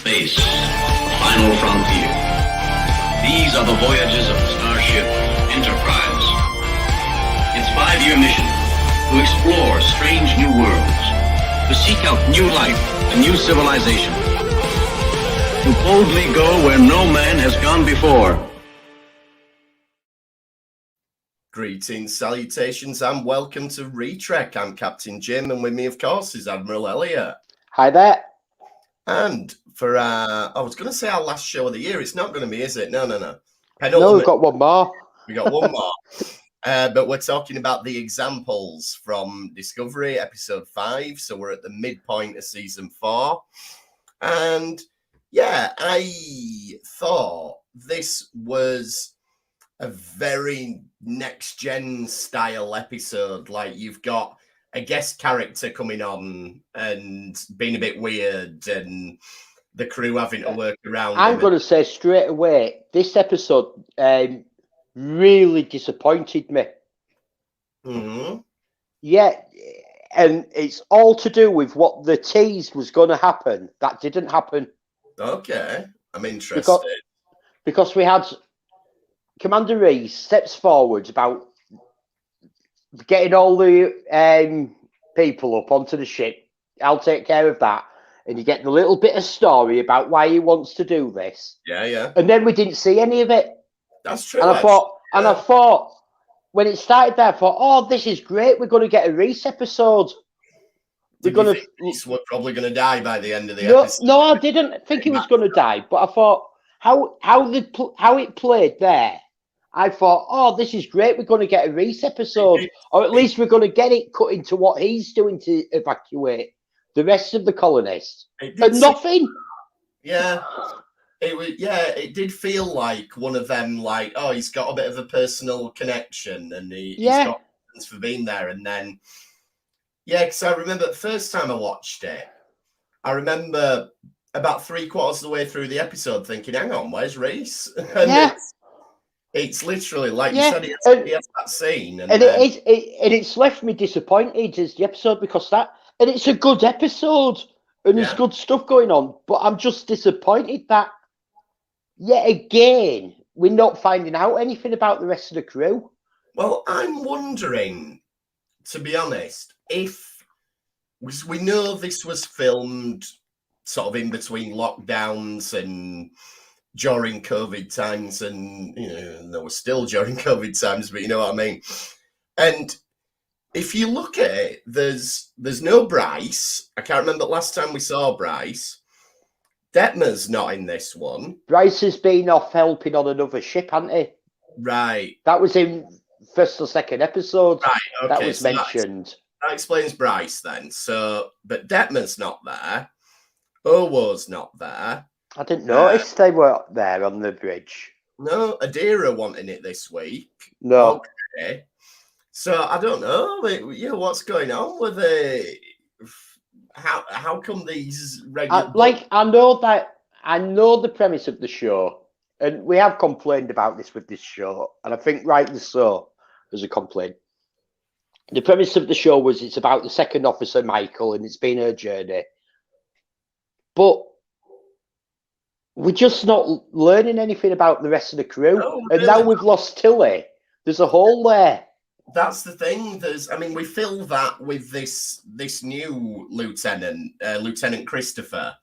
space, the final frontier. These are the voyages of the starship Enterprise. Its 5-year mission, to explore strange new worlds, to seek out new life and new civilization, to boldly go where no man has gone before. Greetings, salutations, and welcome to ReTrek. I'm Captain Jim, and with me, of course, is Admiral Elliot. Hi there. And for I was going to say our last show of the year. It's not going to be, is it? No. No, we've got one more. We got one more. But we're talking about the examples from Discovery, episode 5. So we're at the midpoint of season 4. And yeah, I thought this was a very next-gen style episode. Like, you've got a guest character coming on and being a bit weird, and the crew having to work around. I'm going to say straight away, this episode really disappointed me. Mm-hmm. Yeah, and it's all to do with what the tease was going to happen. That didn't happen. Okay, I'm interested. Because we had Commander Reese steps forward about getting all the people up onto the ship. I'll take care of that. And you get the little bit of story about why he wants to do this. Yeah. And then we didn't see any of it. That's true. And I thought, when it started there, I thought, oh, this is great. We're going to get a Reese episode. We're probably going to die by the end of the episode. No, I didn't think he was going to die. But I thought, how it played there, I thought, oh, this is great. We're going to get a Reese episode. Or at least we're going to get it cut into what he's doing to evacuate the rest of the colonists. And nothing. Yeah. It did feel like one of them, like, oh, he's got a bit of a personal connection and he's got reasons for being there. And then, because I remember the first time I watched it, I remember about 3/4 of the way through the episode thinking, hang on, where's Reese? And it's literally, like you said, he has that scene. And it's left me disappointed as the episode and it's a good episode and there's good stuff going on, but I'm just disappointed that yet again we're not finding out anything about the rest of the crew. Well, I'm wondering, to be honest, if we know this was filmed sort of in between lockdowns and during COVID times, and there was still during COVID times, but you know what I mean. And if you look at it, there's no Bryce. I can't remember the last time we saw Bryce. Detmer's not in this one. Bryce has been off helping on another ship, hasn't he? Right. That was in first or second episode. Right. Okay. That was mentioned. That explains Bryce then. So, but Detmer's not there. Owo's not there. I didn't notice they were there on the bridge. No, Adira wanting it this week. No. Okay. So I don't know. What's going on with it? How come these regular? I know the premise of the show, and we have complained about this with this show, and I think rightly so as a complaint. The premise of the show was it's about the second officer Michael, and it's been her journey, but we're just not learning anything about the rest of the crew. No, and now we've lost Tilly. There's a hole there. That's the thing. We fill that with this new lieutenant, Lieutenant Christopher,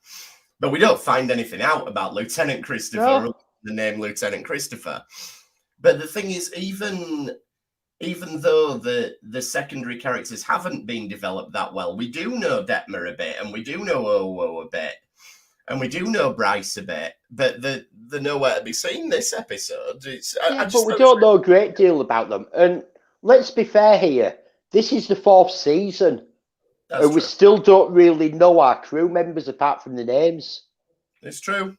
but we don't find anything out about Lieutenant Christopher, the name Lieutenant Christopher. But the thing is, even though the secondary characters haven't been developed that well, we do know Detmer a bit, and we do know Owo a bit. And we do know Bryce a bit, but they're nowhere to be seen this episode. But we don't know a great deal about them. And let's be fair here. This is the 4th season. We still don't really know our crew members apart from the names. It's true.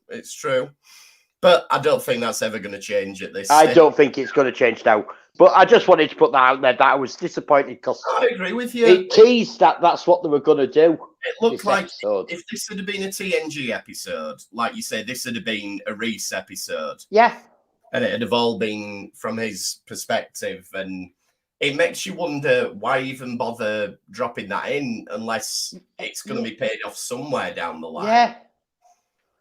But I don't think that's ever going to change at this stage. I don't think it's going to change now. But I just wanted to put that out there that I was disappointed because I agree with you. It teased that's what they were going to do. It looked like if this had been a TNG episode, like you said, this would have been a Reese episode. Yeah. And it would have all been from his perspective. And it makes you wonder why even bother dropping that in unless it's going to be paid off somewhere down the line. Yeah.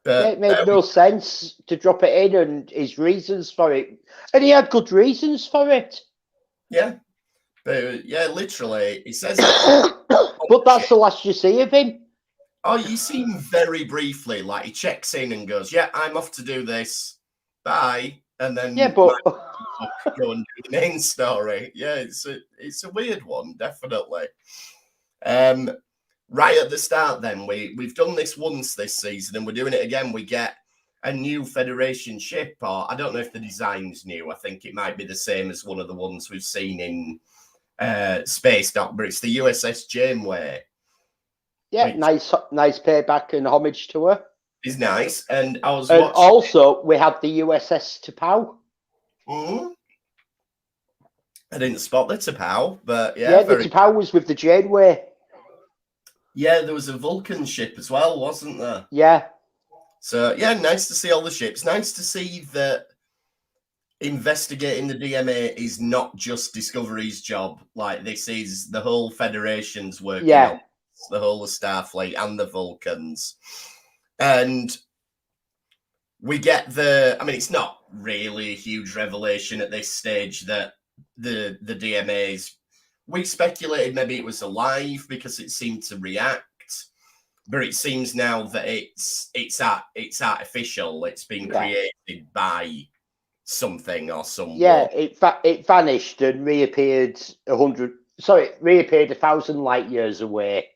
But it made no sense to drop it in, and his reasons for it. And he had good reasons for it. yeah. But yeah, literally, he says. But that's the last you see of him. Oh, you see him very briefly, like he checks in and goes, "Yeah, I'm off to do this. Bye." And then but go and do the main story. Yeah, it's a weird one, definitely. Right at the start, then we've done this once this season, and we're doing it again. We get a new Federation ship, or I don't know if the design's new. I think it might be the same as one of the ones we've seen in Space Dock, but it's the USS Janeway. Yeah, nice payback and homage to her. Is nice, and I was. And also, we had the USS T'Pau. Mm-hmm. I didn't spot the T'Pau, but yeah. Yeah, the T'Pau was with the Janeway. Yeah, there was a Vulcan ship as well, wasn't there? Yeah. So yeah, nice to see all the ships. Nice to see that investigating the DMA is not just Discovery's job. Like, this is the whole Federation's working on the whole of Starfleet and the Vulcans. And we get it's not really a huge revelation at this stage that the DMAs, we speculated maybe it was alive because it seemed to react, but it seems now that it's artificial. It's been created by something or someone. Yeah, it vanished and reappeared 1,000 light years away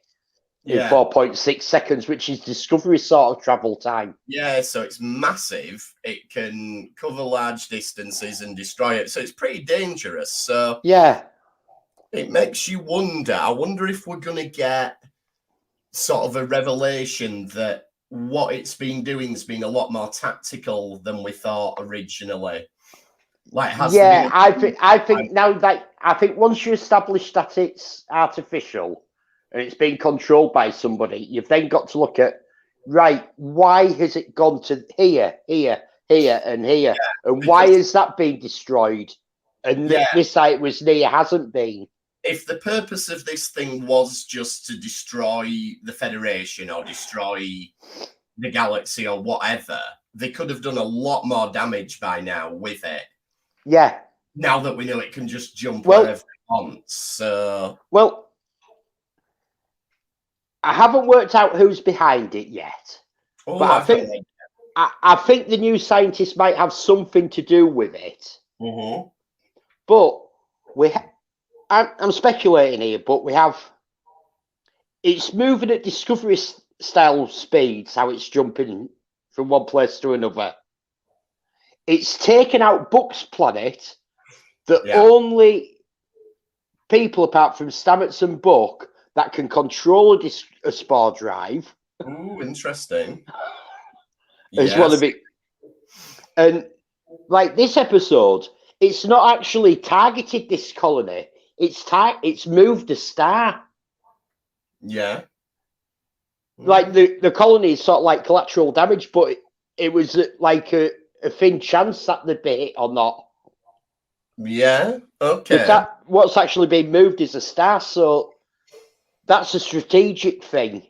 in 4.6 seconds, which is Discovery sort of travel time. Yeah, so it's massive. It can cover large distances and destroy it. So it's pretty dangerous. So yeah, it makes you wonder. I wonder if we're going to get sort of a revelation that what it's been doing has been a lot more tactical than we thought originally. Like, I think now that I think once you establish that it's artificial and it's being controlled by somebody, you've then got to look at, right, why has it gone to here, and here, and why has that been destroyed? And this site was near hasn't been. If the purpose of this thing was just to destroy the Federation or destroy the galaxy or whatever, they could have done a lot more damage by now with it. Yeah. Now that we know it can just jump wherever it wants. So. Well, I haven't worked out who's behind it yet. Oh, but I think the new scientists might have something to do with it. Mm-hmm. But I'm speculating here, but it's moving at Discovery style speeds, how it's jumping from one place to another. It's taken out Book's planet that only people apart from Stamets and Book that can control a spore drive. Ooh, interesting. Is one of it. And like this episode, it's not actually targeted this colony. It's moved a star. Yeah. Like the colony is sort of like collateral damage, but it was like a thin chance that they'd be hit or not. Yeah. Okay. What's actually being moved is a star, so that's a strategic thing.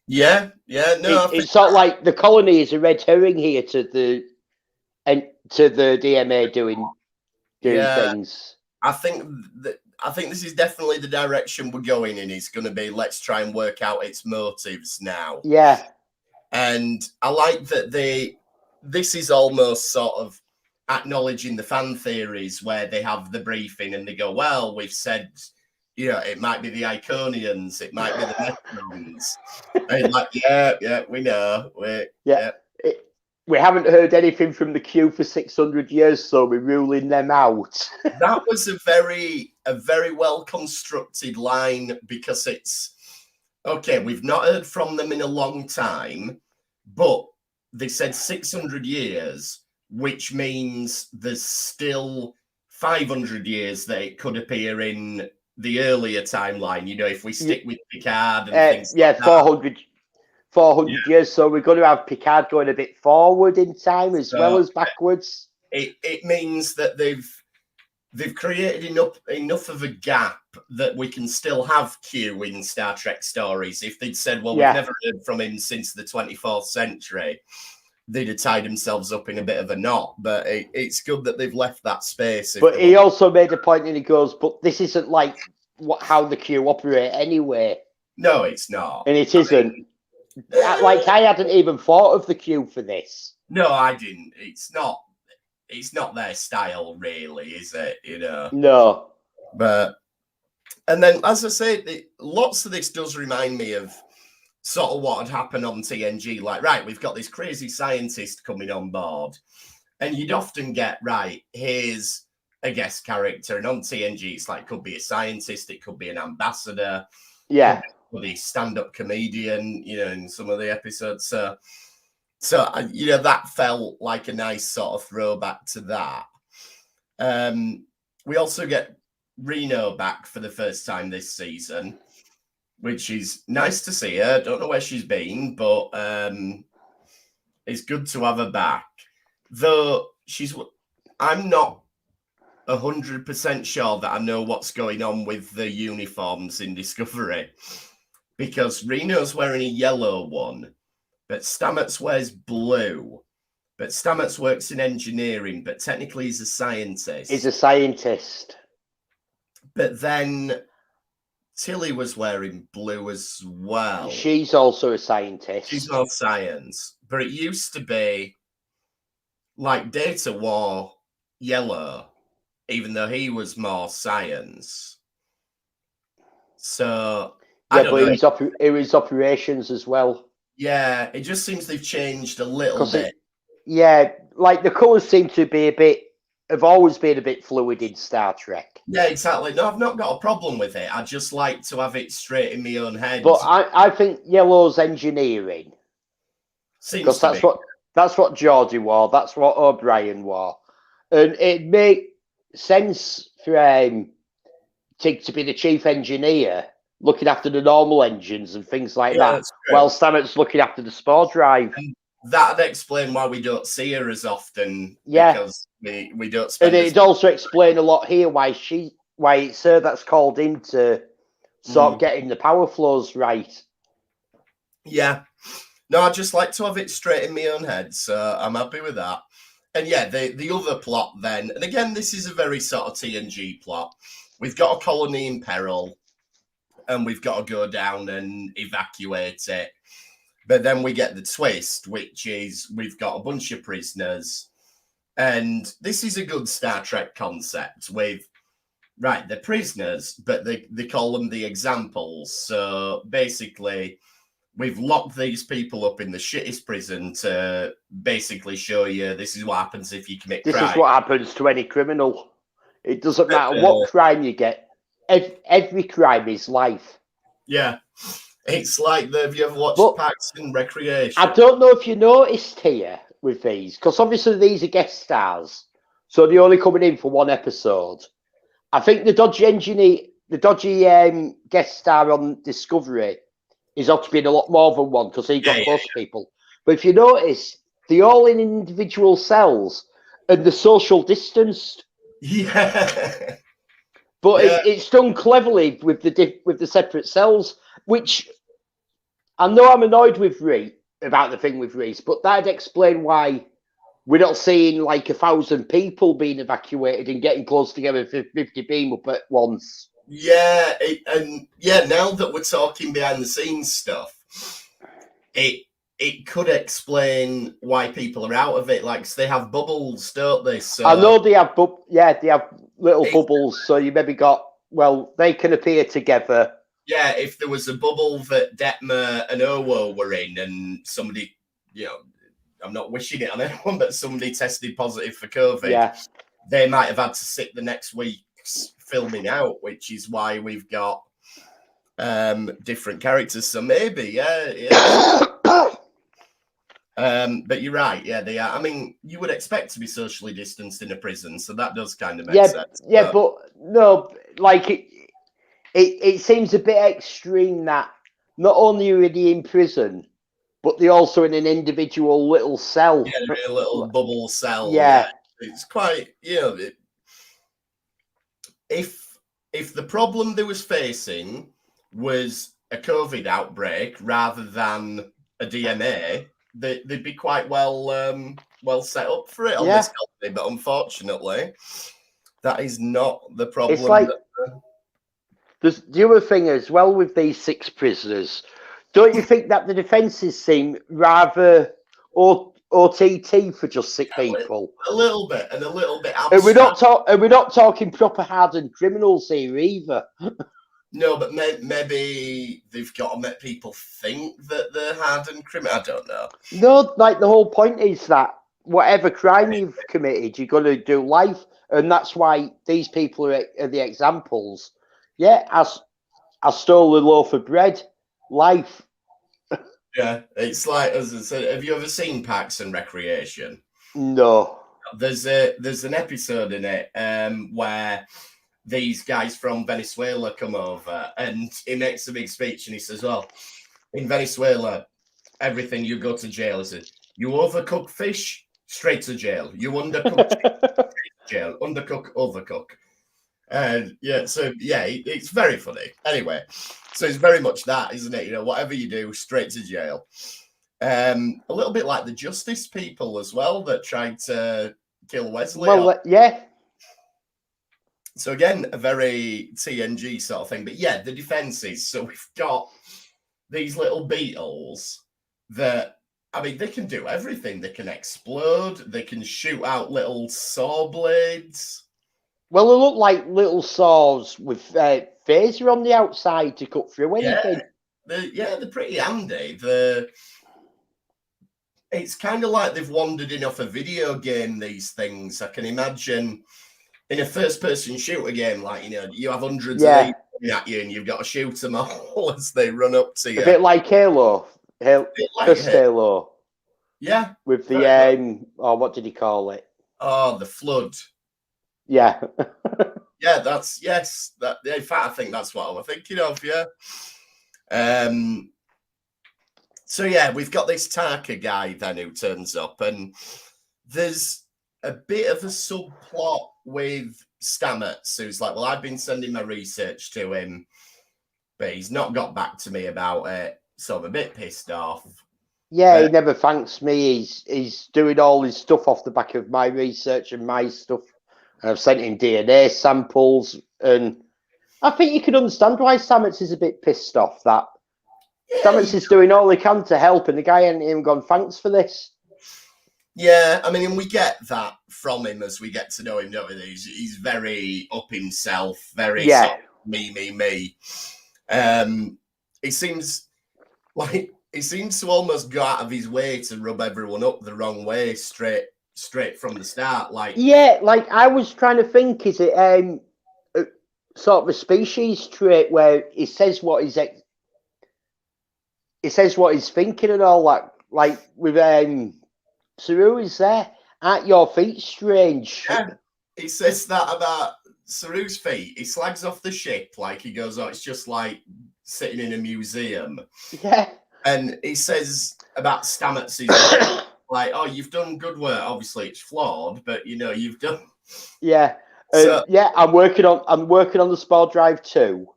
Yeah. Yeah. No, it's sort of like the colony is a red herring here to the DMA doing things. I think this is definitely the direction we're going in. It's going to be, let's try and work out its motives now. Yeah. And I like that this is almost sort of acknowledging the fan theories where they have the briefing and they go, well, we've said, it might be the Iconians, it might be the Necrons. And like, we know. We haven't heard anything from the Q for 600 years, so we're ruling them out. That was a very well constructed line, because it's okay. We've not heard from them in a long time, but they said 600 years, which means there's still 500 years that it could appear in the earlier timeline. If we stick with Picard and things. Yeah, 400 years, so we're going to have Picard going a bit forward in time as well as backwards. It means that they've created enough of a gap that we can still have Q in Star Trek stories. If they'd said, well, we've never heard from him since the 24th century, they'd have tied themselves up in a bit of a knot. But it's good that they've left that space. But he also made a point and he goes, but this isn't like how the Q operate anyway. No, it's not. And it isn't. Like, I hadn't even thought of the Q for this. No, I didn't. It's not their style, really, is it? You know? No. But, and then, as I say, lots of this does remind me of sort of what had happened on TNG. Like, right, we've got this crazy scientist coming on board. And you'd often get, right, here's a guest character. And on TNG, it's like, could be a scientist, it could be an ambassador. Yeah. Could be a stand-up comedian, you know, in some of the episodes. So, you know, that felt like a nice sort of throwback to that. We also get Reno back for the first time this season, which is nice to see her. Don't know where she's been, but it's good to have her back. Though I'm not 100% sure that I know what's going on with the uniforms in Discovery, because Reno's wearing a yellow one, but Stamets wears blue. But Stamets works in engineering, but technically he's a scientist. He's a scientist. But then Tilly was wearing blue as well. She's also a scientist. She's all science. But it used to be like Data wore yellow, even though he was more science. So, yeah, but it was operations as well. Yeah, it just seems they've changed a little bit. Like the colours seem to have always been a bit fluid in Star Trek. Yeah, exactly. No, I've not got a problem with it. I just like to have it straight in my own head. But I think yellow's engineering. Seems to be. That's what Geordi wore. That's what O'Brien wore. And it makes sense for Tig to be the chief engineer, looking after the normal engines and things like that, while Stamets looking after the spore drive. And that'd explain why we don't see her as often. Yeah, because we don't spend. And it'd also explain a lot here why it's her that's called in to sort of getting the power flows right. Yeah, no, I just like to have it straight in my own head, so I'm happy with that. And yeah, the other plot then, and again, this is a very sort of TNG plot. We've got a colony in peril, and we've got to go down and evacuate it. But then we get the twist, which is we've got a bunch of prisoners. And this is a good Star Trek concept with, right, they're prisoners, but they call them the examples. So basically, we've locked these people up in the shittest prison to basically show you this is what happens if you commit crime. This is what happens to any criminal. It doesn't matter what crime you get. Every crime is life. Yeah. It's like have you ever watched Parks and Recreation? I don't know if you noticed here with these, because obviously these are guest stars, so they're only coming in for one episode. I think the dodgy guest star on Discovery is ought to be in a lot more than one, because he got close people. But if you notice, they're all in individual cells and they're social distanced. Yeah. But it's done cleverly with the separate cells, which I know I'm annoyed with about the thing with Reese, but that'd explain why we're not seeing like 1,000 people being evacuated and getting close together for 50 people up at once. Yeah, now that we're talking behind the scenes stuff, it could explain why people are out of it. Like, they have bubbles, don't they? So I know they have, they have little bubbles. So you maybe they can appear together. Yeah, if there was a bubble that Detmer and Owo were in, and somebody, I'm not wishing it on anyone, but somebody tested positive for COVID, they might have had to sit the next week's filming out, which is why we've got different characters. So maybe, but you're right. Yeah, they are. I mean, you would expect to be socially distanced in a prison, so that does kind of make sense. Yeah, but no, like it seems a bit extreme that not only are they in prison, but they're also in an individual little cell. Yeah, they're in a little bubble cell. Yeah. It's quite, if the problem they was facing was a COVID outbreak rather than a DNA, they'd be quite well set up for it on this company. But unfortunately, that is not the problem. It's like the other thing as well with these 6 prisoners. Don't you think that the defences seem rather OTT for just 6 people? A little bit, and a little bit abstract. And we're not talking proper hardened criminals here either. No, but maybe they've got to make people think that they're hardened criminals. I don't know. No, like the whole point is that whatever crime you've committed, you're going to do life, and that's why these people are the examples. Yeah, I stole a loaf of bread. Life. Yeah, it's like, as I said, have you ever seen Parks and Recreation? No. There's an episode in it where these guys from Venezuela come over, and he makes a big speech, and he says, well, in Venezuela, everything, you go to jail. He said, you overcook fish, straight to jail. You undercook straight to jail. Undercook, overcook. And it's very funny. Anyway, so it's very much that, isn't it? You know, whatever you do, straight to jail. A little bit like the Justice people as well that tried to kill Wesley. Well, yeah. So again, a very TNG sort of thing. But yeah, the defenses. So we've got these little beetles that, I mean, they can do everything. They can explode. They can shoot out little saw blades. Well, they look like little saws with phaser on the outside to cut through anything. They're pretty handy. It's kind of like they've wandered in off a video game, these things. I can imagine in a first-person shooter game, like, you know, you have hundreds of these coming at you and you've got to shoot them all as they run up to you. A bit like Halo. Halo. Yeah. With the, what did he call it? Oh, the Flood. Yeah. Yeah, in fact, I think that's what I was thinking of, yeah. So yeah, we've got this Tarka guy then who turns up, and there's a bit of a subplot with Stamets, who's like, well, I've been sending my research to him, but he's not got back to me about it, so I'm a bit pissed off. Yeah, he never thanks me. He's doing all his stuff off the back of my research and my stuff. I've sent him DNA samples, and I think you can understand why Stamets is a bit pissed off that Stamets is doing all he can to help, and the guy ain't even gone, thanks for this. Yeah, I mean, and we get that from him as we get to know him, don't we? He's very up himself, very sort of me. He seems to almost go out of his way to rub everyone up the wrong way straight from the start. Like, yeah, like I was trying to think, is it sort of a species trait where he says what he's thinking and all that, like with Saru is there, aren't your feet strange? Yeah, he says that about Saru's feet. He slags off the ship, like he goes, oh, it's just like sitting in a museum. Yeah. And he says about Stamets' like, oh, you've done good work. Obviously, it's flawed, but you know, you've done. Yeah, yeah. I'm working on the spore drive too.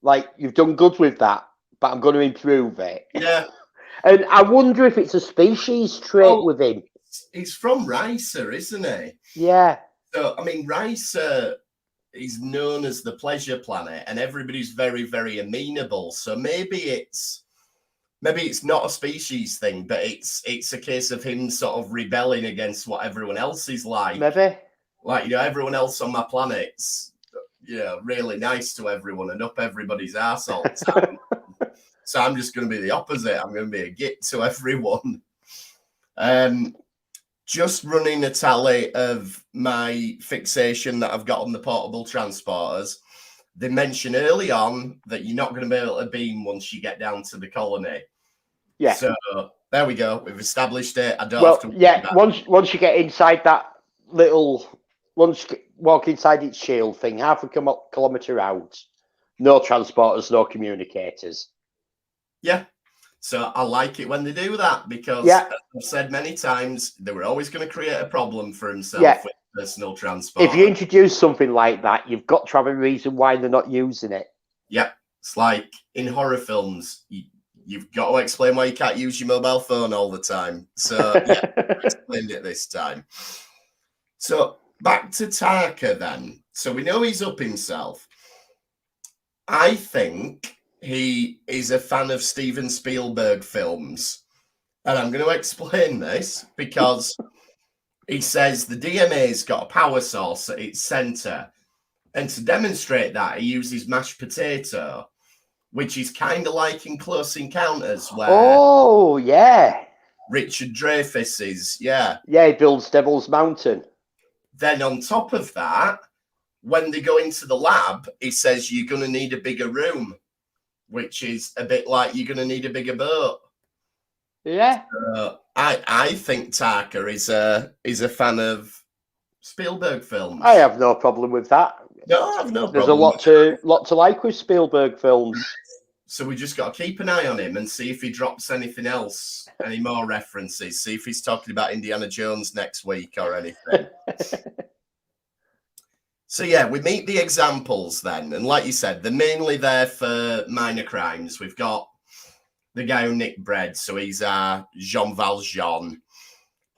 Like, you've done good with that, but I'm going to improve it. Yeah. And I wonder if it's a species trait with him. He's from Risa, isn't he? Yeah. So I mean, Risa is known as the pleasure planet, and everybody's very, very amenable. So maybe it's not a species thing, but it's a case of him sort of rebelling against what everyone else is like. Maybe. Like, you know, everyone else on my planet's, you know, really nice to everyone and up everybody's arse all the time. So I'm just going to be the opposite. I'm going to be a git to everyone. Just running a tally of my fixation that I've got on the portable transporters. They mention early on that you're not going to be able to beam once you get down to the colony. Yeah. So there we go. We've established it. I don't have to. Yeah. Once you get inside that once you walk inside its shield thing, half a kilometre out, no transporters, no communicators. Yeah. So I like it when they do that because, as I've said many times, they were always going to create a problem for himself with personal transport. If you introduce something like that, you've got to have a reason why they're not using it. Yeah, it's like in horror films, you've got to explain why you can't use your mobile phone all the time. So yeah, I explained it this time. So back to Tarka then. So we know he's up himself. I think he is a fan of Steven Spielberg films. And I'm going to explain this because he says the DMA's got a power source at its center. And to demonstrate that, he uses mashed potato, which is kind of like in Close Encounters, where Oh, yeah. Richard Dreyfuss is, yeah. Yeah, he builds Devil's Mountain. Then on top of that, when they go into the lab, he says you're going to need a bigger room, which is a bit like you're going to need a bigger boat. Yeah. I think Tarka is a fan of Spielberg films. I have no problem with that. No, I have no problem. There's a lot to like with Spielberg films. So we just got to keep an eye on him and see if he drops anything else, any more references, see if he's talking about Indiana Jones next week or anything. So yeah, we meet the examples then. And like you said, they're mainly there for minor crimes. We've got the guy who nicked bread, so he's Jean Valjean.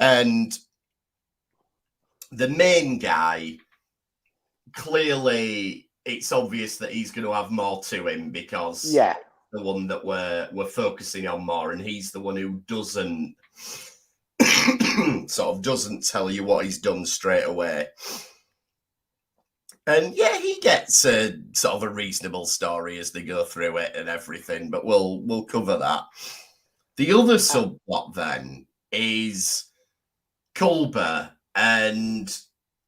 And the main guy, clearly it's obvious that he's going to have more to him because the one that we're focusing on more, and he's the one who doesn't doesn't tell you what he's done straight away. And yeah, he gets a sort of a reasonable story as they go through it and everything, but we'll cover that. The other subplot then is Culber, and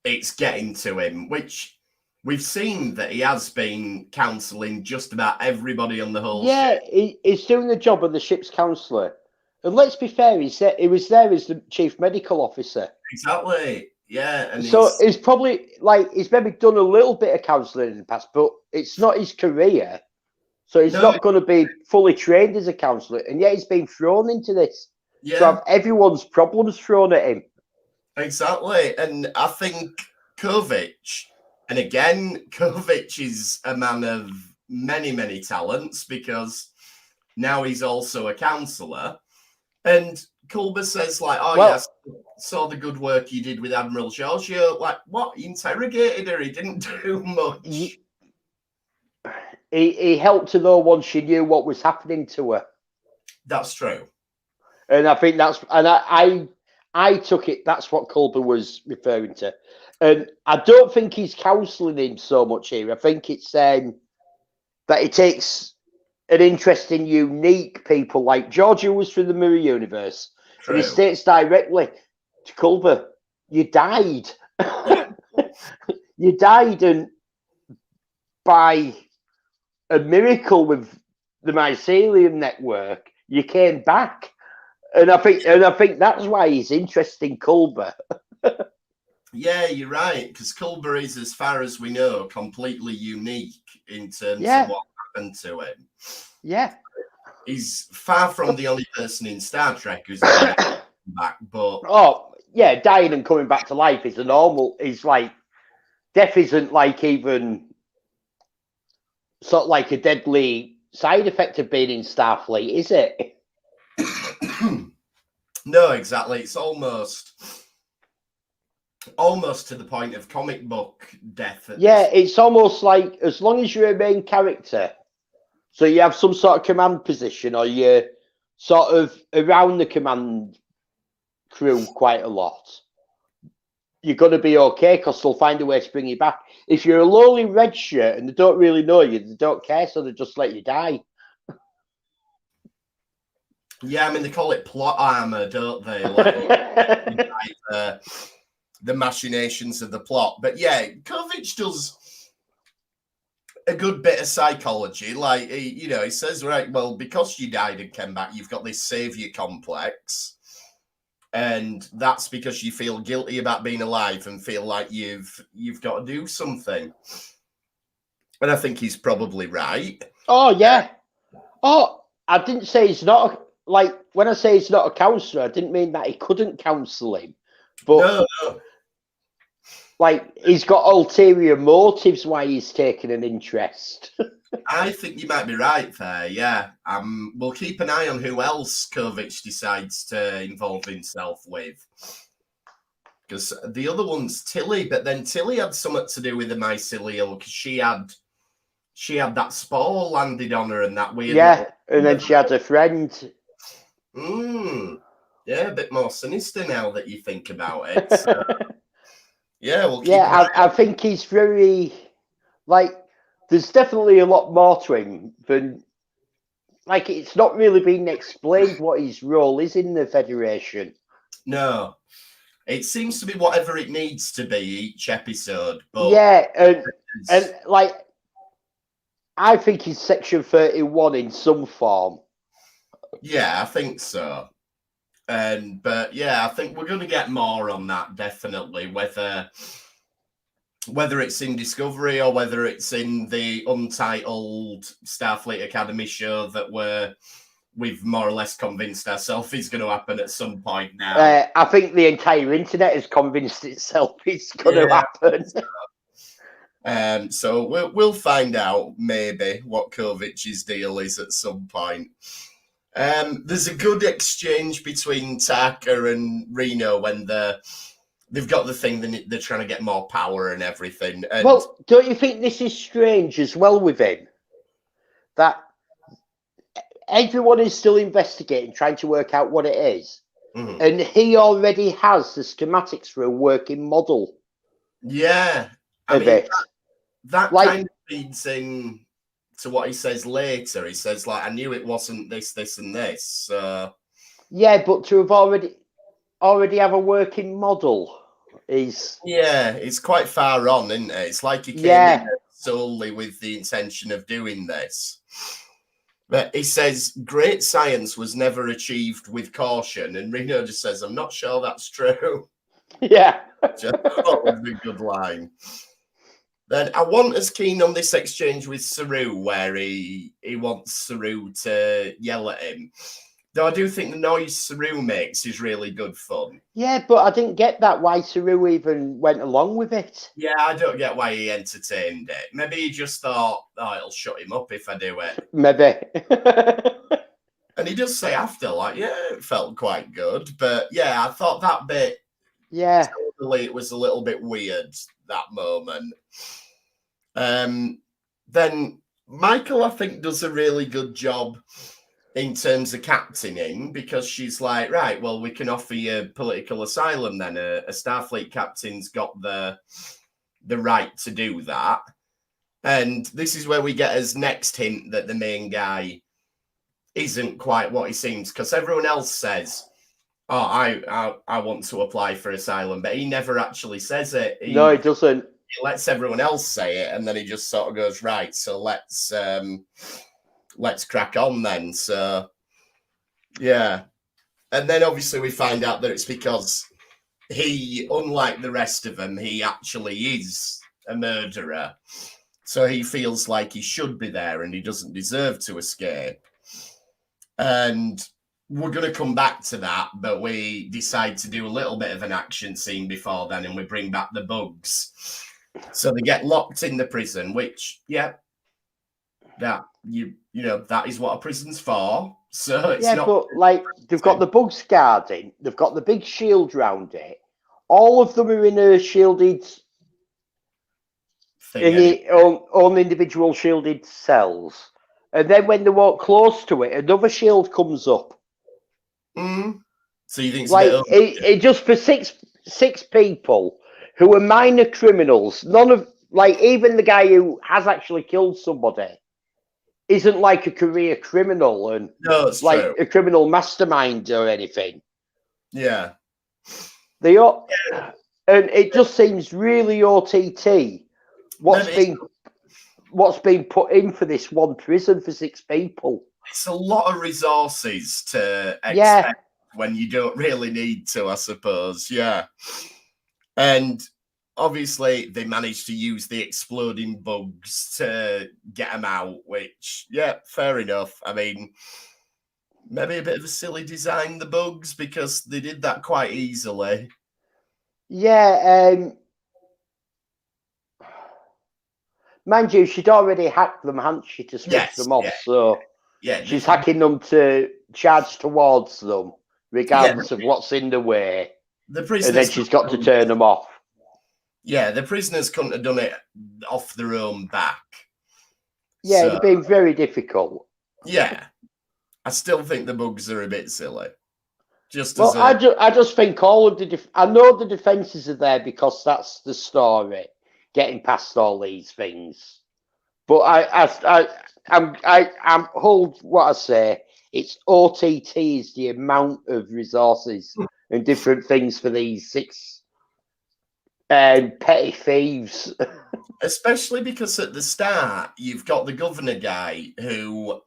it's getting to him, which we've seen that he has been counselling just about everybody on the whole ship. He's doing the job of the ship's counsellor. And let's be fair, he was there as the chief medical officer. Exactly. Yeah. And so he's probably he's maybe done a little bit of counselling in the past, but it's not his career. So he's not going to be fully trained as a counsellor. And yet he's been thrown into this. Yeah. To have everyone's problems thrown at him. Exactly. And I think Kovic, and again, Kovic is a man of many, many talents because now he's also a counsellor. And Culber says, yes, saw the good work you did with Admiral Giorgio. Like, what? He interrogated her. He didn't do much. He helped her, though, once she knew what was happening to her. That's true. And I think I took it, that's what Culber was referring to. And I don't think he's counselling him so much here. I think it's that he takes an interest in unique people, like Giorgio was from the Mirror Universe. True. And he states directly to Culber, you died. You died, and by a miracle with the mycelium network, you came back. And I think that's why he's interested in Culber. Yeah, you're right, because Culber is, as far as we know, completely unique in terms of what happened to him. Yeah. He's far from the only person in Star Trek who's back, but... Oh, yeah, dying and coming back to life is a normal... It's like... Death isn't like even... Sort of like a deadly side effect of being in Starfleet, is it? No, exactly. It's almost to the point of comic book death. It's almost like as long as you're a main character, so you have some sort of command position, or you're sort of around the command crew quite a lot, you're going to be okay because they'll find a way to bring you back. If you're a lowly red shirt and they don't really know you, they don't care, so they just let you die. Yeah, I mean, they call it plot armor, don't they? The machinations of the plot. But yeah, Kovic does a good bit of psychology. Like, he says, right, well, because you died and came back, you've got this savior complex. And that's because you feel guilty about being alive and feel like you've got to do something. And I think he's probably right. Oh, yeah. Oh, I didn't say he's not... Like, when I say he's not a counsellor, I didn't mean that he couldn't counsel him. But no. Like, he's got ulterior motives why he's taking an interest. I think you might be right there, yeah. We'll keep an eye on who else Kovic decides to involve himself with. Because the other one's Tilly, but then Tilly had something to do with the mycelial, because she had that spore landed on her and that weird... Yeah, and then she had a friend. Yeah, a bit more sinister now that you think about it. So, yeah, we'll keep I think he's very... Like, there's definitely a lot more to him than... Like, it's not really been explained what his role is in the Federation. No. It seems to be whatever it needs to be each episode. But yeah, and like, I think he's Section 31 in some form. Yeah, I think so. But yeah, I think we're going to get more on that, definitely, whether it's in Discovery or whether it's in the untitled Starfleet Academy show that we've more or less convinced ourselves is going to happen at some point now. I think the entire internet has convinced itself it's going to happen. So we'll find out maybe what Kovic's deal is at some point. There's a good exchange between Taka and Reno when they've got the thing they're trying to get more power and everything. And well, don't you think this is strange as well with him? That everyone is still investigating, trying to work out what it is. Mm-hmm. And he already has the schematics for a working model. Yeah. I mean, that kind of feeds in to what he says later. He says, like, I knew it wasn't this, this, and this. Yeah, but to have already have a working model is... Yeah, it's quite far on, isn't it? It's like he came in solely with the intention of doing this. But he says, great science was never achieved with caution. And Reno just says, I'm not sure that's true. Yeah. That was a good line. Then I want us keen on this exchange with Saru, where he wants Saru to yell at him. Though I do think the noise Saru makes is really good fun. Yeah, but I didn't get that, why Saru even went along with it. Yeah, I don't get why he entertained it. Maybe he just thought, oh, it'll shut him up if I do it. Maybe. And he does say after, like, yeah, it felt quite good. But yeah, I thought that bit, yeah, totally, it was a little bit weird, that moment. Then Michael, I think, does a really good job in terms of captaining, because she's like, right, well, we can offer you political asylum then. A Starfleet captain's got the right to do that. And this is where we get his next hint that the main guy isn't quite what he seems, because everyone else says, oh, I want to apply for asylum, but he never actually says it. No, he doesn't. He lets everyone else say it, and then he just sort of goes, right, so let's crack on then. So, yeah. And then obviously we find out that it's because he, unlike the rest of them, he actually is a murderer. So he feels like he should be there and he doesn't deserve to escape. And we're going to come back to that, but we decide to do a little bit of an action scene before then, and we bring back the bugs. So they get locked in the prison, which, yeah, that you know, that is what a prison's for. So it's not... but like they've got the bugs guarding, they've got the big shield round it. All of them are in a shielded, own individual shielded cells. And then when they walk close to it, another shield comes up. So you think it's like it just for six people who are minor criminals? None of, like, even the guy who has actually killed somebody isn't like a career criminal and true. A criminal mastermind or anything. Yeah, they are, and it just seems really OTT. What's been put in for this one prison for 6 people? It's a lot of resources to expect when you don't really need to, I suppose. Yeah. And obviously they managed to use the exploding bugs to get them out, which, yeah, fair enough. I mean, maybe a bit of a silly design, the bugs, because they did that quite easily. Yeah, mind you, she'd already hacked them, hadn't she, to switch them off? So she's hacking them to charge towards them, regardless of what's in the way. And then she's got to turn them off. Yeah, the prisoners couldn't have done it off their own back. Yeah, it'd been very difficult. Yeah, I still think the bugs are a bit silly. I just think all of I know the defences are there because that's the story, getting past all these things. But I'm hold what I say. It's OTT is the amount of resources and different things for these 6 petty thieves. Especially because at the start, you've got the governor guy who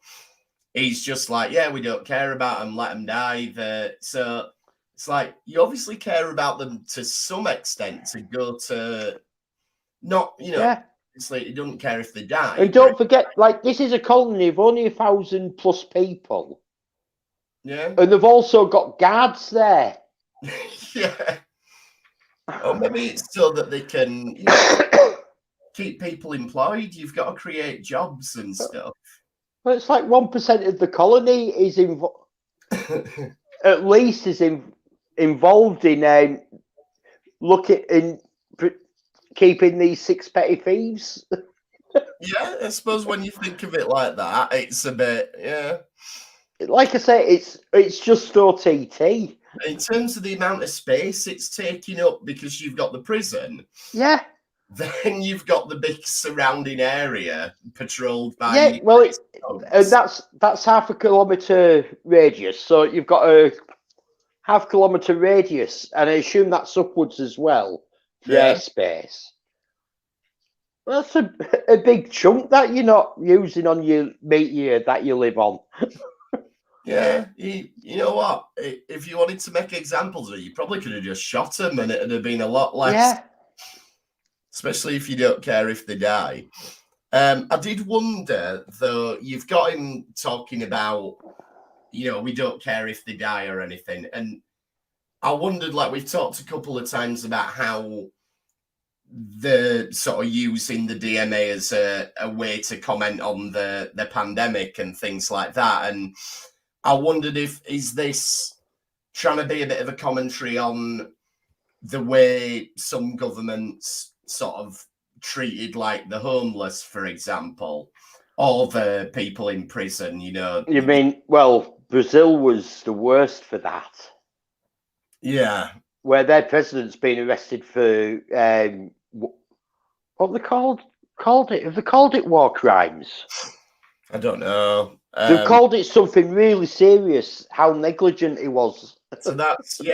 he's just like, yeah, we don't care about them, let them die. So it's like, you obviously care about them to some extent to go to not, it's like you don't care if they die. And don't forget, like, this is a colony of only 1,000+ people. Yeah. And they've also got guards there. Yeah. Or maybe it's so that they can keep people employed. You've got to create jobs and stuff. Well, it's like 1% of the colony is at least is involved in keeping these 6 petty thieves. Yeah, I suppose when you think of it like that, it's a bit, Like I say, it's just OTT. In terms of the amount of space it's taking up because you've got the prison. Yeah. Then you've got the big surrounding area patrolled by. Yeah, well, and that's 0.5 kilometre radius. So you've got a 0.5 kilometre radius, and I assume that's upwards as well for airspace. Well, that's a big chunk that you're not using on your meteor that you live on. Yeah, you know what? If you wanted to make examples of it, you probably could have just shot them, and it'd have been a lot less. Yeah. Especially if you don't care if they die. I did wonder, though, you've got him talking about, we don't care if they die or anything. And I wondered, like, we've talked a couple of times about how the sort of using the DMA as a way to comment on the pandemic and things like that. And I wondered is this trying to be a bit of a commentary on the way some governments sort of treated like the homeless, for example, or the people in prison, You mean, well, Brazil was the worst for that. Yeah. Where their president's been arrested for, what they called it? Have they called it war crimes? I don't know. They've called it something really serious, how negligent he was. So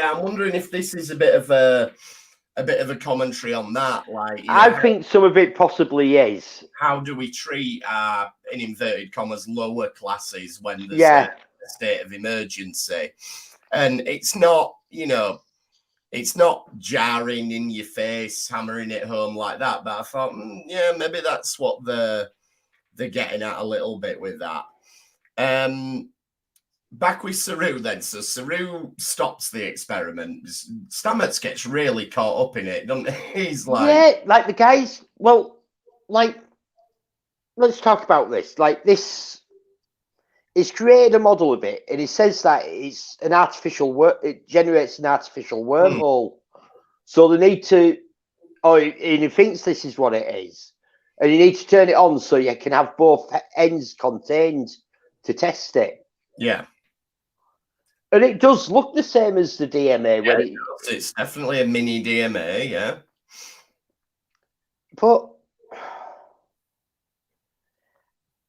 I'm wondering if this is a bit of a commentary on that. Like, I think some of it possibly is. How do we treat our, in inverted commas, lower classes when there's a state of emergency? And it's not, it's not jarring in your face, hammering it home like that. But I thought, maybe that's what they're getting at a little bit with that. Back with Saru then. So Saru stops the experiment. Stamets gets really caught up in it, doesn't he? He's like... Yeah, like the guys... Well, like, let's talk about this. Like, this... He's created a model of it, and he says that it's an artificial... It generates an artificial wormhole. So they need to... and he thinks this is what it is. And you need to turn it on so you can have both ends contained to test it. Yeah. And it does look the same as the DMA. Yeah, it's definitely a mini DMA, yeah. But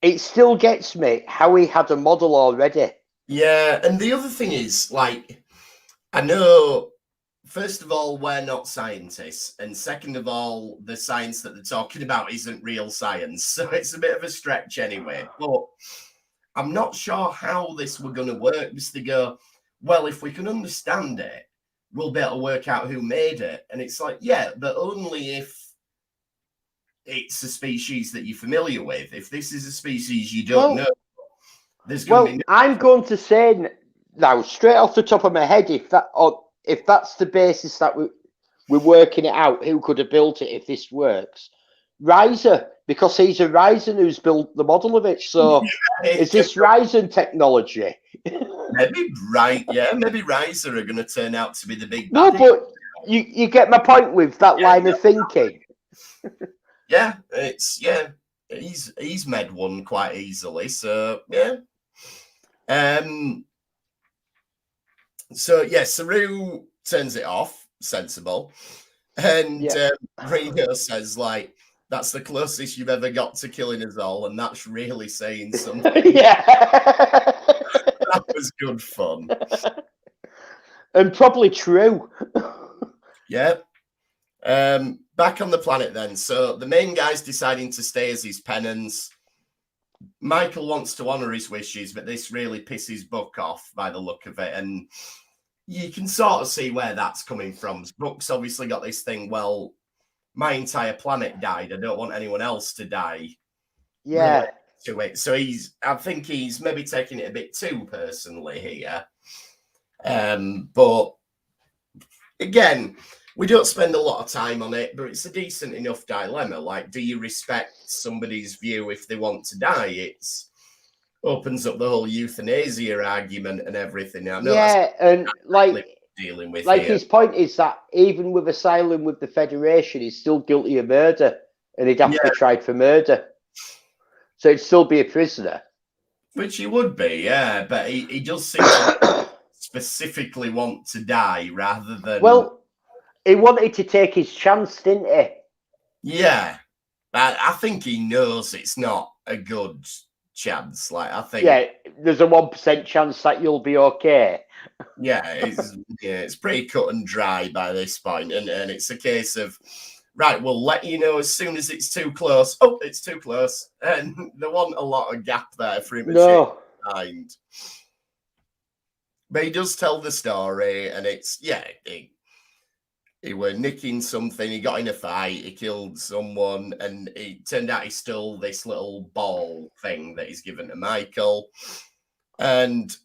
it still gets me how he had a model already. Yeah, and the other thing is, like, I know, first of all, we're not scientists. And second of all, the science that they're talking about isn't real science. So it's a bit of a stretch anyway. But I'm not sure how this were going to work, because they go, well, if we can understand it, we'll be able to work out who made it. And it's like, yeah, but only if it's a species that you're familiar with. If this is a species you don't know, there's going to be... I'm going to say now, straight off the top of my head, if that's the basis that we're working it out, who could have built it if this works? Riser, because he's a Ryzen who's built the model of it. So is this Ryzen technology? Maybe maybe Riser are going to turn out to be the big No, baddie. but you get my point with that line of thinking. Yeah, he's med one quite easily. So yeah. So yeah, Saru turns it off, sensible, and Reno says like, "That's the closest you've ever got to killing us all," and that's really saying something. Yeah, that was good fun, and probably true. Yeah. Back on the planet then. So the main guy's deciding to stay as his penance. Michael wants to honor his wishes, but this really pisses Buck off by the look of it. And you can sort of see where that's coming from. Buck's obviously got this thing, well, my entire planet died. I don't want anyone else to die. Yeah. To it. So I think he's maybe taking it a bit too personally here. But again, we don't spend a lot of time on it, but it's a decent enough dilemma. Like, do you respect somebody's view if they want to die? It opens up the whole euthanasia argument and everything. Now, and like dealing with like his point is that even with asylum with the Federation, he's still guilty of murder, and he'd have to be tried for murder. So he'd still be a prisoner. Which he would be, yeah, but he does seem to specifically want to die rather than. Well, he wanted to take his chance, didn't he? Yeah, I think he knows it's not a good chance. Like, I think, there's a 1% chance that you'll be okay. Yeah, it's pretty cut and dry by this point, and it's a case of, right, we'll let you know as soon as it's too close. Oh, it's too close, and there wasn't a lot of gap there for him to find. But he does tell the story, and it's he were nicking something, he got in a fight, he killed someone, and it turned out he stole this little ball thing that he's given to Michael. And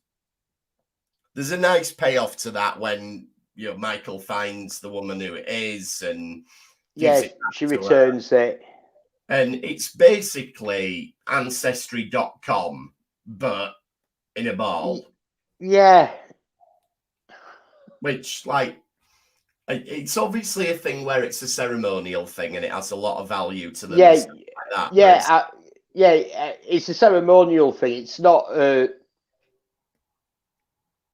there's a nice payoff to that when Michael finds the woman who it is and she returns it. And it's basically Ancestry.com, but in a ball. Yeah. Which, like, it's obviously a thing where it's a ceremonial thing and it has a lot of value to them. It's a ceremonial thing. It's not.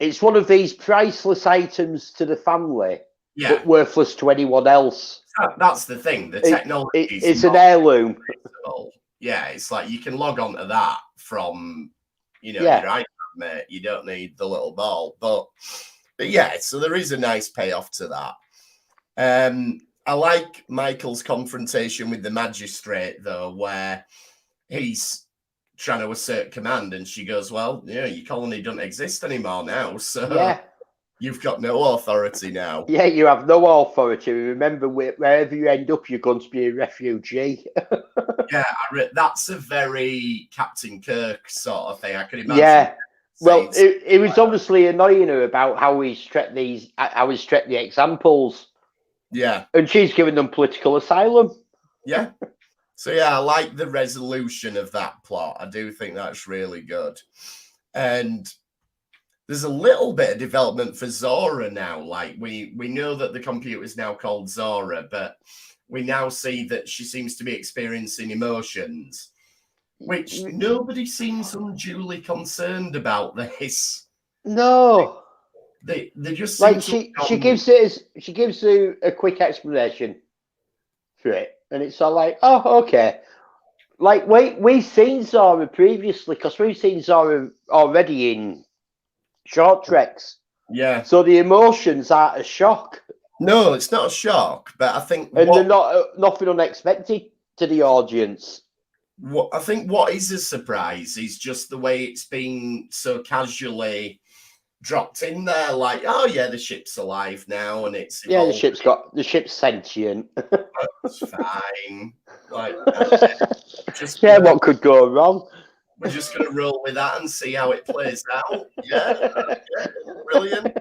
It's one of these priceless items to the family, but worthless to anyone else. That's the thing. The technology it's an heirloom. Yeah, it's like you can log on to that from your iPad, mate. You don't need the little ball, but yeah. So there is a nice payoff to that. I like Michael's confrontation with the magistrate, though, where he's trying to assert command, and she goes, "Well, your colony doesn't exist anymore now, so you've got no authority now." Yeah, you have no authority. Remember, wherever you end up, you're going to be a refugee. That's a very Captain Kirk sort of thing. I could imagine. Yeah. Well, it was obviously annoying her about how he's treated the examples. Yeah. And she's given them political asylum. Yeah. So, I like the resolution of that plot. I do think that's really good. And there's a little bit of development for Zora now. Like, we know that the computer is now called Zora, but we now see that she seems to be experiencing emotions, which nobody seems unduly concerned about this. No. They just like she gives you a quick explanation for it, and it's all like, oh, okay. Like we've seen Zora previously, because we've seen Zora already in short treks. Yeah. So the emotions aren't a shock. No, it's not a shock, but I think they're nothing unexpected to the audience. I think what is a surprise is just the way it's been so casually dropped in there, like, oh yeah, the ship's alive now, and it's evolved. the ship's sentient. That's fine. Like, what could go wrong? We're just gonna roll with that and see how it plays out. Yeah, brilliant.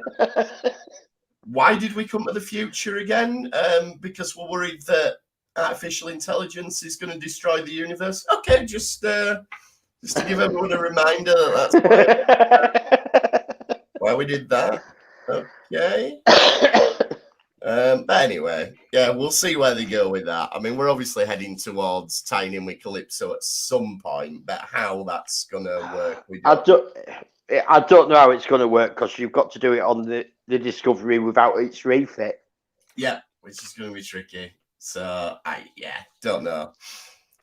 Why did we come to the future again? Because we're worried that artificial intelligence is going to destroy the universe. Okay, just to give everyone a reminder that's why we did that. Okay. But anyway, yeah, we'll see where they go with that. I mean, we're obviously heading towards tying in with Calypso at some point, but how that's going to work, I don't know how it's going to work, because you've got to do it on the Discovery without its refit. Yeah, which is going to be tricky. So, don't know.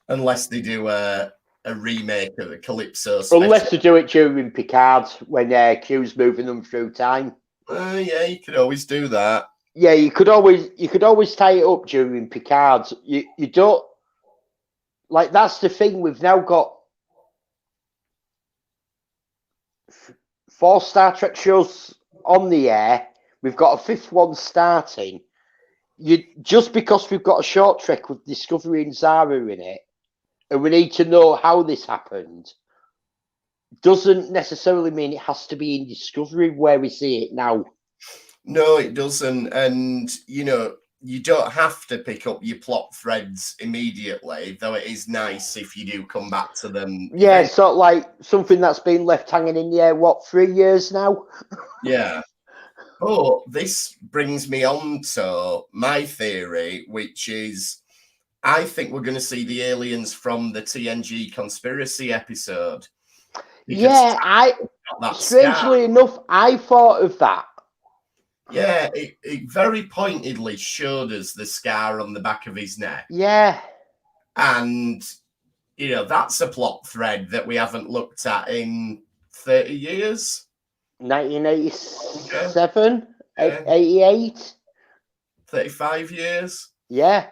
Unless they do a remake of the Calypso special. Unless they do it during Picard, when Q's moving them through time. Yeah, you could always do that. Yeah, you could always tie it up during Picard. You don't, like, that's the thing. We've now got 4 Star Trek shows on the air. We've got a 5th one starting. Just because we've got a short trek with Discovery and Zara in it, and we need to know how this happened, doesn't necessarily mean it has to be in Discovery where we see it now. No, it doesn't. And, you don't have to pick up your plot threads immediately, though it is nice if you do come back to them. Yeah, sort of like something that's been left hanging in the air, 3 years now? Yeah. Oh, this brings me on to my theory, which is I think we're going to see the aliens from the TNG conspiracy episode. Yeah, strangely enough, I thought of that. Yeah, it very pointedly showed us the scar on the back of his neck. Yeah. And, that's a plot thread that we haven't looked at in 30 years. 1987, 88, 35 years. Yeah.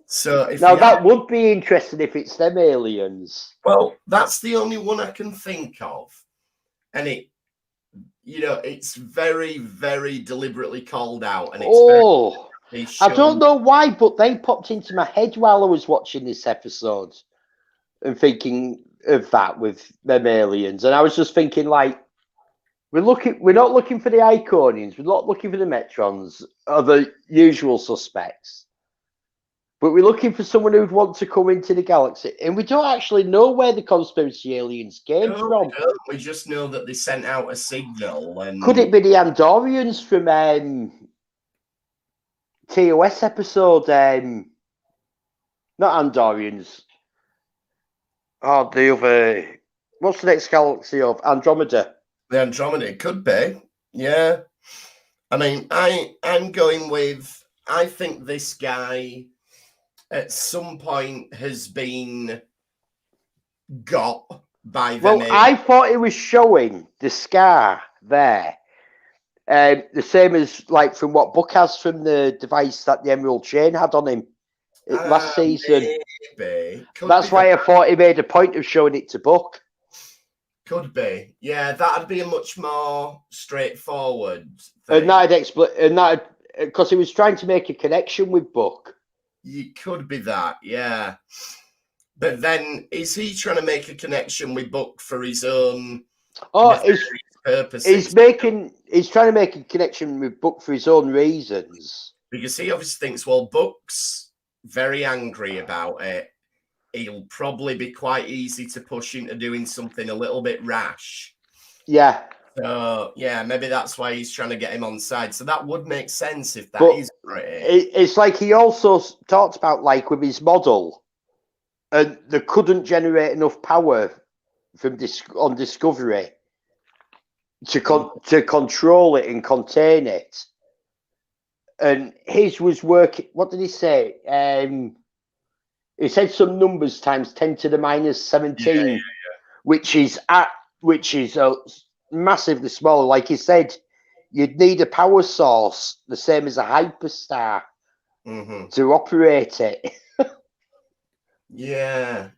So that would be interesting if it's them aliens. Well, that's the only one I can think of, and it's very, very deliberately called out, and it's I don't know why, but they popped into my head while I was watching this episode and thinking of that with them aliens, and I was just thinking, like, we're not looking for the Iconians, we're not looking for the Metrons or the usual suspects, but we're looking for someone who'd want to come into the galaxy, and we don't actually know where the conspiracy aliens came from. We just know that they sent out a signal. And could it be the Andorians from TOS episode? Not Andorians. Oh, the other. What's the next galaxy of? Andromeda. The Andromeda could be. Yeah. I mean, I'm going with. I think this guy at some point has been got by the name. I thought it was showing the scar there. The same as, like, from what Buck has from the device that the Emerald Chain had on him last season. Maybe. That's why I thought he made a point of showing it to Buck. Could be. Yeah, that'd be a much more straightforward thing. And that'd explain, because he was trying to make a connection with Buck. You could be that, yeah. But then, is he trying to make a connection with Buck for his own purposes? He's trying to make a connection with Buck for his own reasons. Because he obviously thinks, well, Buck's very angry about it. He'll probably be quite easy to push into doing something a little bit rash. Yeah. So, yeah, maybe that's why he's trying to get him on side. So that would make sense if that is right. It's like he also talked about, like, with his model, and they couldn't generate enough power from on Discovery to control it and contain it. And his was working. What did he say? He said some numbers times 10 to the minus 17, which is massively smaller. Like he said, you'd need a power source the same as a hyperstar to operate it. Yeah.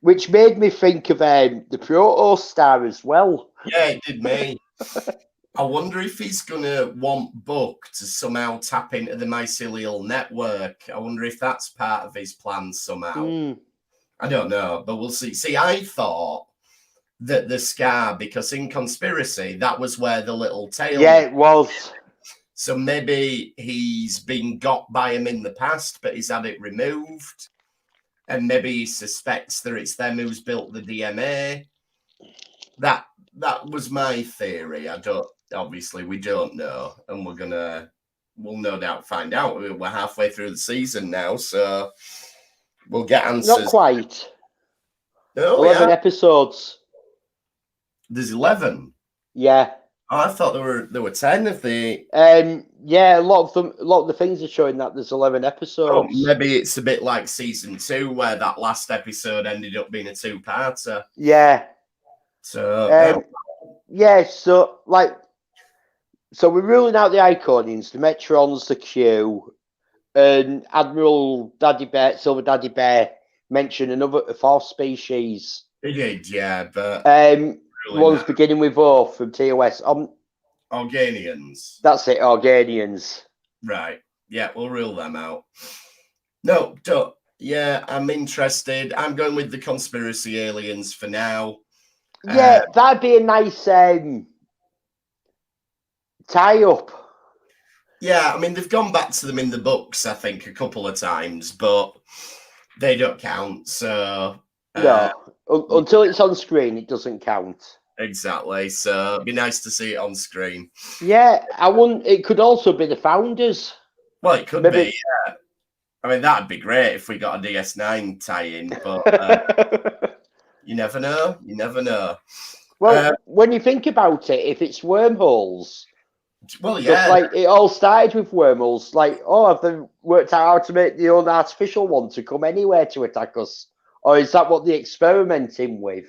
Which made me think of the Protostar as well. Yeah, it did me. I wonder if he's going to want Buck to somehow tap into the mycelial network. I wonder if that's part of his plan somehow. I don't know, but we'll see. See, I thought that the scar, because in Conspiracy, that was where the little tail... Yeah, it was. So maybe he's been got by him in the past, but he's had it removed. And maybe he suspects that it's them who's built the DMA. That was my theory. Obviously we don't know, and we'll no doubt find out. We're halfway through the season now, so we'll get answers. Not quite. Oh, 11 episodes. There's 11. Yeah. Oh, I thought there were 10 of the. Yeah, a lot of the things are showing that there's 11 episodes. Oh, maybe it's a bit like season 2, where that last episode ended up being a 2-parter. Yeah. So so we're ruling out the Iconians, the Metrons, the Q, and Admiral Daddy Bear, Silver Daddy Bear mentioned a fourth species. He did, yeah, but one's beginning with O from TOS. Organians. That's it, Organians. Right. Yeah, we'll rule them out. No, don't. Yeah, I'm interested. I'm going with the conspiracy aliens for now. Yeah, that'd be a nice tie-up. Yeah, I mean, they've gone back to them in the books, I think, a couple of times, but they don't count, so... no, until it's on screen, it doesn't count. Exactly, so it'd be nice to see it on screen. Yeah, it could also be the Founders. Well, it could be, yeah. I mean, that'd be great if we got a DS9 tie-in, but you never know. You never know. Well, when you think about it, if it's wormholes... Well, yeah. Like, it all started with wormholes. Like, have they worked out how to make the own artificial one to come anywhere to attack us? Or is that what they're experimenting with?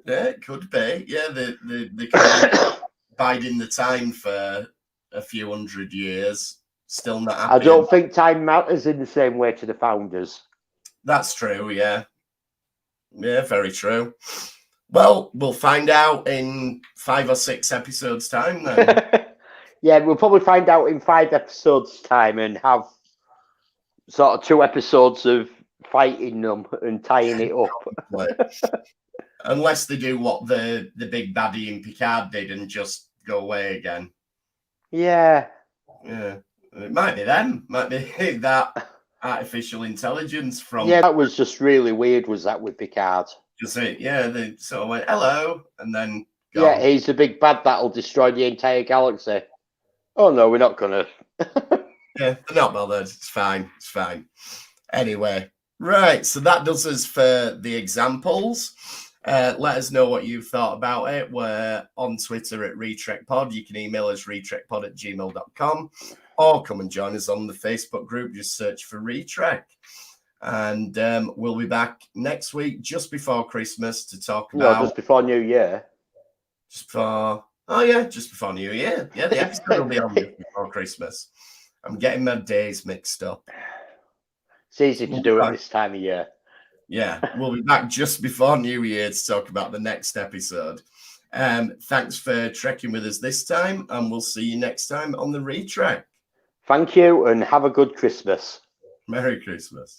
Yeah, it could be. Yeah, they kind of biding the time for a few hundred years. Still not happening. I don't think time matters in the same way to the Founders. That's true, yeah. Yeah, very true. Well, we'll find out in 5 or 6 episodes' time then. Yeah, we'll probably find out in 5 episodes' time and have sort of 2 episodes of fighting them and tying it up. Unless they do what the big baddie in Picard did and just go away again. Yeah. Yeah. It might be them. Might be that artificial intelligence from... Yeah, that was just really weird, was that, with Picard? Just it, yeah, they sort of went, hello, and then gone. Yeah, he's the big bad that'll destroy the entire galaxy. Oh, no, we're not going to. Yeah, they're not bothered. It's fine. It's fine. Anyway, right. So that does us for the examples. Let us know what you thought about it. We're on Twitter at ReTrekPod. You can email us retrekpod@gmail.com or come and join us on the Facebook group. Just search for ReTrek. And we'll be back next week, just before Christmas, to talk about... No, just before New Year. Just before... Oh, yeah, just before New Year. Yeah, the episode will be on just before Christmas. I'm getting my days mixed up. It's easy to do at this time of year. Yeah, we'll be back just before New Year to talk about the next episode. Thanks for trekking with us this time, and we'll see you next time on the ReTrek. Thank you, and have a good Christmas. Merry Christmas.